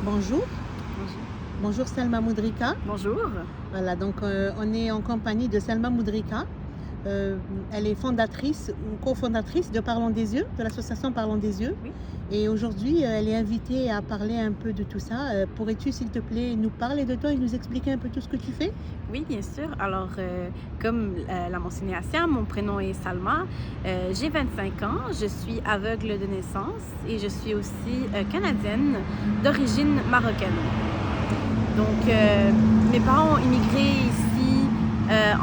Bonjour, Bonjour. bonjour Selma Moudrika. Bonjour. Voilà, donc on est en compagnie de Selma Moudrika. Euh, Elle est fondatrice ou cofondatrice de Parlons des yeux, de l'association Parlons des yeux. Oui. Et aujourd'hui, elle est invitée à parler un peu de tout ça. Pourrais-tu, s'il te plaît, nous parler de toi et nous expliquer un peu tout ce que tu fais? Oui, bien sûr. Alors, comme l'a mentionné Asia, mon prénom est Salma. J'ai 25 ans, je suis aveugle de naissance et je suis aussi canadienne d'origine marocaine. Donc, mes parents ont immigré ici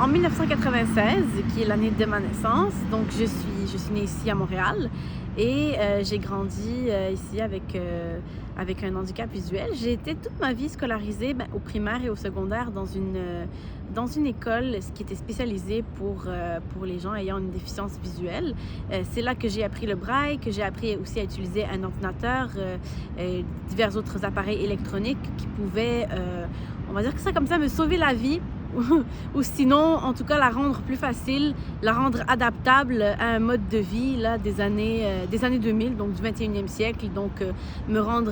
en 1996, qui est l'année de ma naissance. Donc, je suis née ici à Montréal et j'ai grandi ici avec un handicap visuel. J'ai été toute ma vie scolarisée au primaire et au secondaire dans une école qui était spécialisée pour les gens ayant une déficience visuelle. C'est là que j'ai appris le braille, que j'ai appris aussi à utiliser un ordinateur, divers autres appareils électroniques qui pouvaient, on va dire que ça comme ça, me sauver la vie. Ou sinon, en tout cas, la rendre plus facile, la rendre adaptable à un mode de vie là, des années 2000, donc du 21e siècle. Donc, me rendre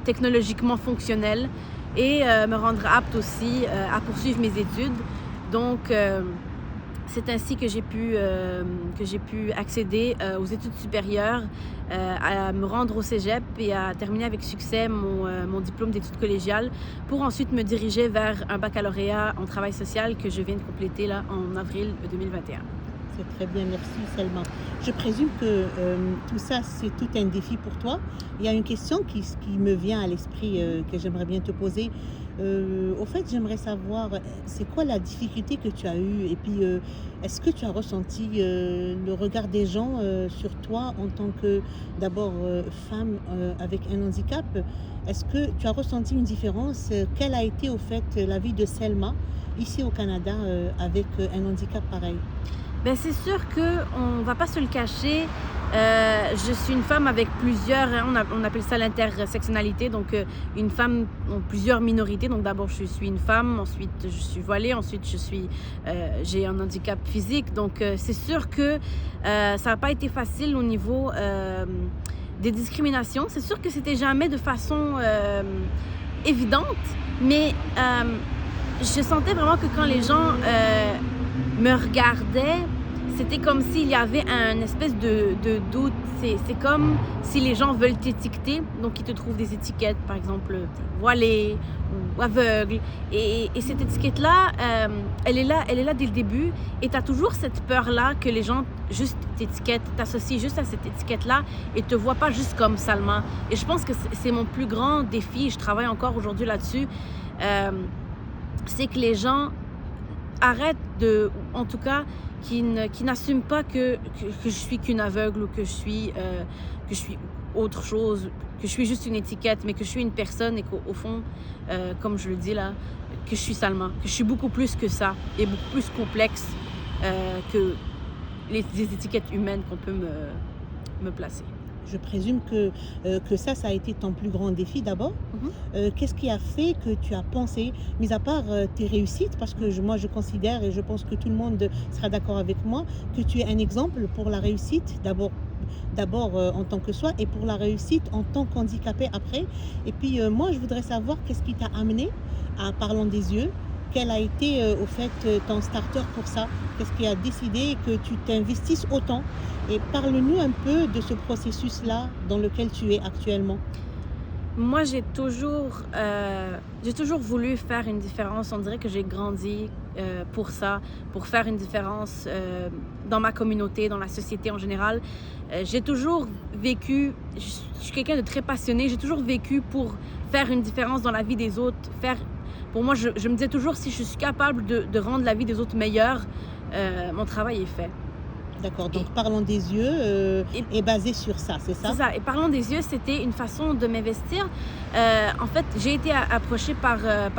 technologiquement fonctionnelle et me rendre apte aussi à poursuivre mes études. Donc, c'est ainsi que j'ai pu accéder aux études supérieures, à me rendre au cégep et à terminer avec succès mon diplôme d'études collégiales pour ensuite me diriger vers un baccalauréat en travail social que je viens de compléter là, en avril 2021. C'est très bien, merci Selma. Je présume que tout ça, c'est tout un défi pour toi. Il y a une question qui me vient à l'esprit que j'aimerais bien te poser. Au fait, j'aimerais savoir, c'est quoi la difficulté que tu as eue et puis est-ce que tu as ressenti le regard des gens sur toi en tant que d'abord femme avec un handicap? Est-ce que tu as ressenti une différence? Quelle a été au fait la vie de Selma ici au Canada avec un handicap pareil? Ben, c'est sûr qu'on ne va pas se le cacher. Je suis une femme avec plusieurs, on appelle ça l'intersectionnalité, donc une femme en plusieurs minorités. Donc d'abord, je suis une femme, ensuite je suis voilée, ensuite j'ai un handicap physique. Donc c'est sûr que ça n'a pas été facile au niveau des discriminations. C'est sûr que c'était jamais de façon évidente, mais je sentais vraiment que quand les gens me regardaient, c'était comme s'il y avait un espèce de doute. C'est comme si les gens veulent t'étiqueter, donc ils te trouvent des étiquettes, par exemple voilée ou aveugle. Et cette étiquette-là, elle est là dès le début. Et tu as toujours cette peur-là que les gens juste t'étiquettent, t'associent juste à cette étiquette-là et te voient pas juste comme Salma. Et je pense que c'est mon plus grand défi. Je travaille encore aujourd'hui là-dessus. C'est que les gens arrêtent en tout cas, qui n'assument pas que je suis qu'une aveugle ou que je suis autre chose, que je suis juste une étiquette, mais que je suis une personne et qu'au fond, comme je le dis là, que je suis Salma, que je suis beaucoup plus que ça et beaucoup plus complexe que les étiquettes humaines qu'on peut me placer. Je présume que ça a été ton plus grand défi d'abord. Qu'est-ce qui a fait que tu as pensé, mis à part tes réussites, parce que moi je considère et je pense que tout le monde sera d'accord avec moi, que tu es un exemple pour la réussite d'abord en tant que soi et pour la réussite en tant qu'handicapé après. Et puis moi je voudrais savoir qu'est-ce qui t'a amené à Parlons des yeux. Quel a été au fait ton starter pour ça? Qu'est-ce qui a décidé que tu t'investisses autant? Et parle-nous un peu de ce processus-là dans lequel tu es actuellement. Moi, j'ai toujours voulu faire une différence. On dirait que j'ai grandi pour ça, pour faire une différence dans ma communauté, dans la société en général. J'ai toujours vécu, je suis quelqu'un de très passionné, j'ai toujours vécu pour faire une différence dans la vie des autres. Pour moi, je me disais toujours, si je suis capable de rendre la vie des autres meilleure, mon travail est fait. D'accord, donc Parlons des yeux est basé sur ça, c'est ça? C'est ça. Et Parlons des yeux, c'était une façon de m'investir. En fait, j'ai été approchée par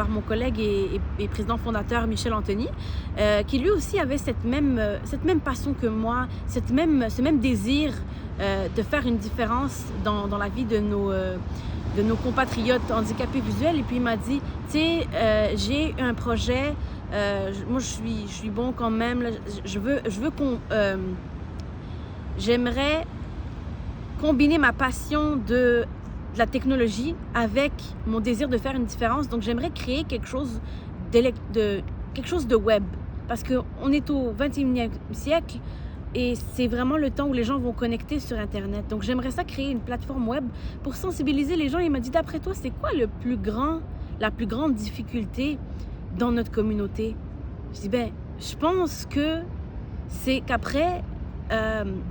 mon collègue et président fondateur Michel Anthony, qui lui aussi avait cette même passion que moi, ce même désir de faire une différence dans la vie de nos compatriotes handicapés visuels. Et puis il m'a dit, tu sais, j'ai un projet. Moi, je suis bon quand même. Là, je veux qu'on... j'aimerais combiner ma passion de de la technologie avec mon désir de faire une différence. Donc, j'aimerais créer quelque chose de web. Parce qu'on est au 21e siècle et c'est vraiment le temps où les gens vont connecter sur Internet. Donc, j'aimerais ça créer une plateforme web pour sensibiliser les gens. Il m'a dit, d'après toi, c'est quoi la plus grande difficulté dans notre communauté? Je dis, je pense que c'est qu'après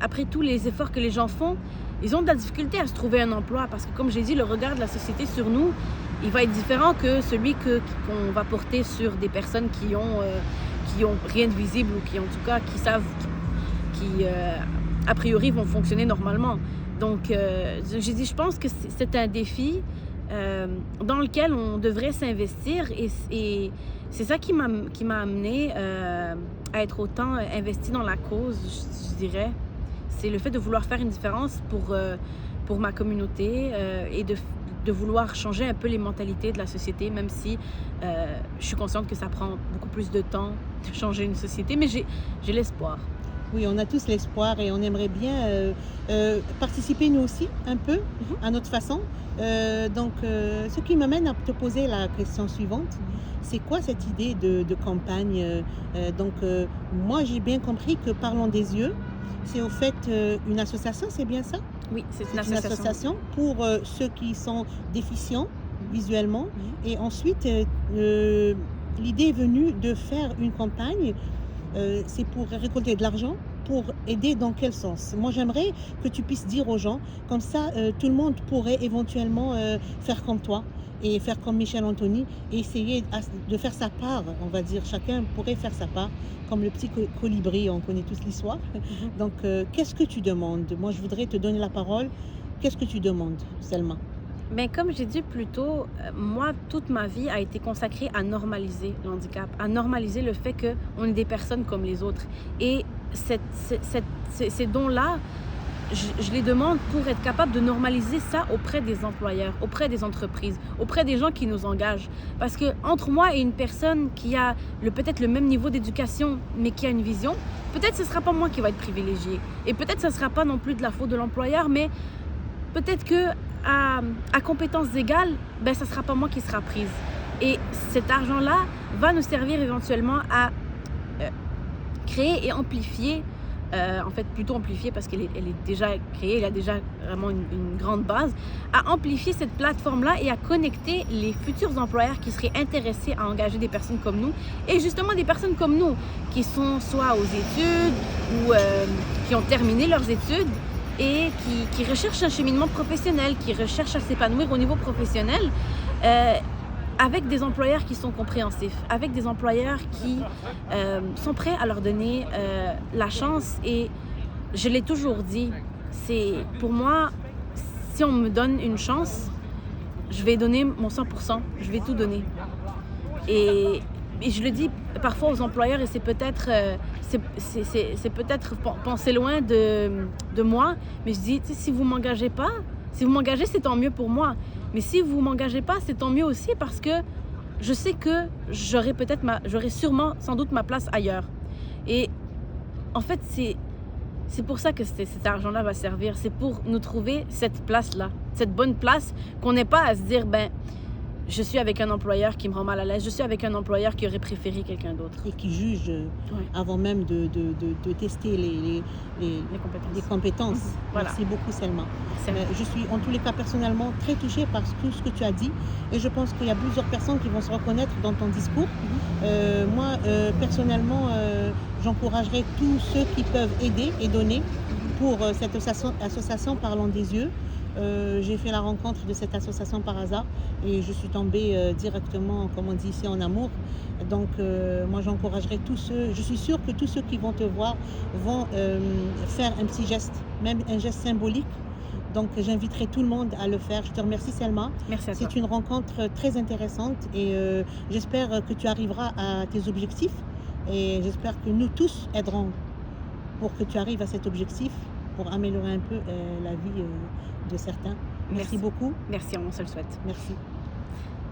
après tous les efforts que les gens font, ils ont de la difficulté à se trouver un emploi parce que, comme j'ai dit, le regard de la société sur nous, il va être différent que celui qu'on va porter sur des personnes qui ont rien de visible ou qui, en tout cas, qui savent, qui a priori, vont fonctionner normalement. Donc, j'ai dit, je pense que c'est un défi dans lequel on devrait s'investir et c'est ça qui m'a amené à être autant investi dans la cause, je dirais. C'est le fait de vouloir faire une différence pour ma communauté et de vouloir changer un peu les mentalités de la société, même si je suis consciente que ça prend beaucoup plus de temps de changer une société, mais j'ai l'espoir. Oui, on a tous l'espoir et on aimerait bien participer nous aussi un peu à notre façon. Donc, ce qui m'amène à te poser la question suivante, c'est quoi cette idée de campagne? Moi, j'ai bien compris que Parlons des yeux, c'est au fait une association, c'est bien ça? Oui, c'est une association pour ceux qui sont déficients visuellement. Et ensuite, l'idée est venue de faire une campagne. C'est pour récolter de l'argent, pour aider dans quel sens? Moi, j'aimerais que tu puisses dire aux gens, comme ça, tout le monde pourrait éventuellement faire comme toi et faire comme Michel Anthony et essayer de faire sa part, on va dire. Chacun pourrait faire sa part, comme le petit colibri, on connaît tous l'histoire. Donc, qu'est-ce que tu demandes? Moi, je voudrais te donner la parole. Qu'est-ce que tu demandes, Selma? Mais comme j'ai dit plus tôt, moi, toute ma vie a été consacrée à normaliser le handicap, à normaliser le fait qu'on est des personnes comme les autres. Et ces dons-là, je les demande pour être capable de normaliser ça auprès des employeurs, auprès des entreprises, auprès des gens qui nous engagent. Parce que entre moi et une personne qui a peut-être le même niveau d'éducation, mais qui a une vision, peut-être ce ne sera pas moi qui va être privilégié. Et peut-être ce ne sera pas non plus de la faute de l'employeur, mais peut-être que à compétences égales, ça ne sera pas moi qui sera prise. Et cet argent-là va nous servir éventuellement à créer et amplifier, en fait plutôt amplifier parce qu'elle est déjà créée, elle a déjà vraiment une grande base, à amplifier cette plateforme-là et à connecter les futurs employeurs qui seraient intéressés à engager des personnes comme nous et justement des personnes comme nous qui sont soit aux études ou qui ont terminé leurs études et qui recherchent un cheminement professionnel, qui recherchent à s'épanouir au niveau professionnel avec des employeurs qui sont compréhensifs, avec des employeurs qui sont prêts à leur donner la chance. Et je l'ai toujours dit, c'est pour moi, si on me donne une chance, je vais donner mon 100%, je vais tout donner. Et je le dis parfois aux employeurs et c'est peut-être penser loin de moi, mais je dis, si vous m'engagez pas, si vous m'engagez, c'est tant mieux pour moi. Mais si vous m'engagez pas, c'est tant mieux aussi parce que je sais que j'aurai sûrement, sans doute, ma place ailleurs. Et en fait, c'est pour ça que cet argent-là va servir. C'est pour nous trouver cette place-là, cette bonne place qu'on n'ait pas à se dire, je suis avec un employeur qui me rend mal à l'aise, je suis avec un employeur qui aurait préféré quelqu'un d'autre. Et qui juge avant même de tester les compétences. Voilà. Merci beaucoup, Selma. Je suis en tous les cas personnellement très touchée par tout ce que tu as dit et je pense qu'il y a plusieurs personnes qui vont se reconnaître dans ton discours. Moi, personnellement, j'encouragerais tous ceux qui peuvent aider et donner pour cette association Parlons des yeux. J'ai fait la rencontre de cette association par hasard et je suis tombée directement, comme on dit ici, en amour. Donc, moi, j'encouragerais tous ceux, je suis sûre que tous ceux qui vont te voir vont faire un petit geste, même un geste symbolique. Donc, j'inviterai tout le monde à le faire. Je te remercie, Selma. Merci à toi. C'est une rencontre très intéressante et j'espère que tu arriveras à tes objectifs et j'espère que nous tous aiderons pour que tu arrives à cet objectif, pour améliorer un peu la vie de certains. Merci beaucoup. Merci, on se le souhaite. Merci.